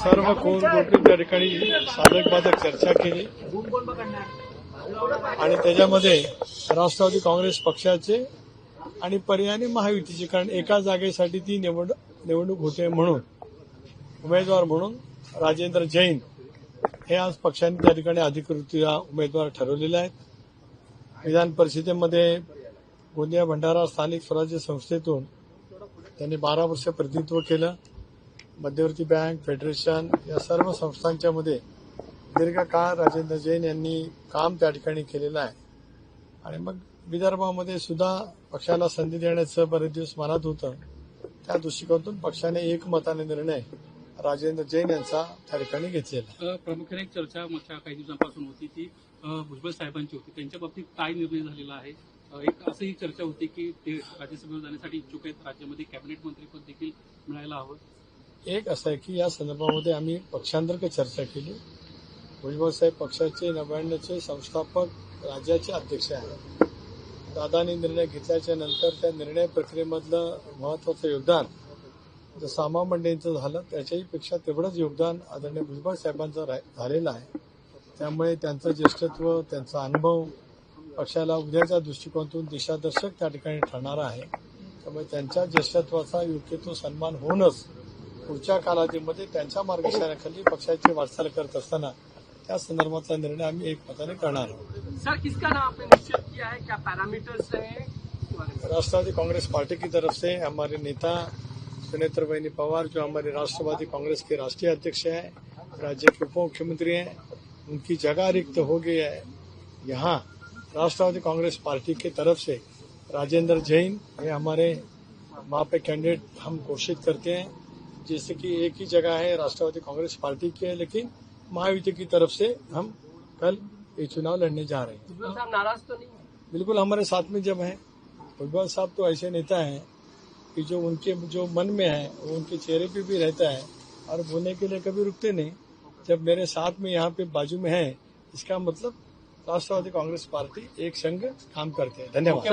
सर्व कोण गोष्टी त्या ठिकाणी साधक बाधक चर्चा केली आणि त्याच्यामध्ये राष्ट्रवादी काँग्रेस पक्षाचे आणि पर्यायाने महायुतीचे, कारण एका जागेसाठी ती निवडणूक होते म्हणून उमेदवार म्हणून राजेंद्र जैन हे आज पक्षाने त्या ठिकाणी अधिकृतरित्या उमेदवार ठरवलेले आहेत. विधान परिषदेमध्ये गोंदिया भंडारा स्थानिक स्वराज्य संस्थेतून त्यांनी 12 वर्ष प्रतिनिधित्व केलं. मध्यवर्ती बँक, फेडरेशन या सर्व संस्थांच्या मध्ये दीर्घकाळ राजेंद्र जैन यांनी काम त्या ठिकाणी केलेलं आहे. आणि मग विदर्भामध्ये सुद्धा पक्षाला संधी देण्याचं बरेच दिवस मनात होतं. त्या दृष्टिकोनातून पक्षाने एकमताने निर्णय राजेंद्र जैन यांचा त्या ठिकाणी घेतलेला. प्रामुख्याने एक चर्चा मागच्या काही दिवसांपासून होती ती भुजबळ साहेबांची होती. त्यांच्या बाबतीत काय निर्णय झालेला आहे? एक असंही चर्चा होती की ते राज्यसभेवर जाण्यासाठी इच्छुक आहेत, राज्यामध्ये कॅबिनेट मंत्रीपद देखील मिळायला हवं. एक असं आहे की या संदर्भामध्ये आम्ही पक्षांतर्गत चर्चा केली. भुजबळ साहेब पक्षाचे 99चे संस्थापक राज्याचे अध्यक्ष आहेत. दादांनी निर्णय घेतल्याच्या नंतर त्या निर्णय प्रक्रियेमधलं महत्वाचं योगदान जसं सामा मंडेंचं झालं त्याच्याही पेक्षा तेवढंच योगदान आदरणीय भुजबळ साहेबांचं झालेलं आहे. त्यामुळे त्यांचं ज्येष्ठत्व, त्यांचा अनुभव पक्षाला उद्याच्या दृष्टिकोनातून दिशादर्शक त्या ठिकाणी ठरणारा आहे. त्यामुळे त्यांच्या ज्येष्ठत्वाचा योग्य तो सन्मान होऊनच पुढच्या कालावधीमध्ये त्यांच्या मार्गदर्शनाखाली पक्षाची वाटचाल करत असताना त्या संदर्भातला निर्णय आम्ही एकमताने करणार आहोत. सर, किसका नाम आपने निश्चित किया है? क्या पैरामीटर्स हैं? राष्ट्रवादी कांग्रेस पार्टी की तरफ से हमारे नेता सुनेत्र बहनी पवार, जो हमारे राष्ट्रवादी कांग्रेस के राष्ट्रीय अध्यक्ष हैं, राज्य के उप मुख्यमंत्री हैं, उनकी जगह रिक्त हो गई है. यहाँ राष्ट्रवादी कांग्रेस पार्टी की तरफ से राजेंद्र जैन ये हमारे वहाँ पे कैंडिडेट हम घोषित करते हैं. जैसे कि एक ही जगह है राष्ट्रवादी कांग्रेस पार्टी की है, लेकिन महायुति की तरफ से हम कल ये चुनाव लड़ने जा रहे हैं. भुजबल साहब नाराज तो नहीं? बिल्कुल हमारे साथ में जब हैं. भुजबल साहब तो ऐसे नेता हैं कि जो उनके जो मन में है वो उनके चेहरे पे भी रहता है और बोलने के लिए कभी रुकते नहीं. जब मेरे साथ में यहाँ पे बाजू में है, इसका मतलब राष्ट्रवादी कांग्रेस पार्टी एक संग काम करते हैं. धन्यवाद.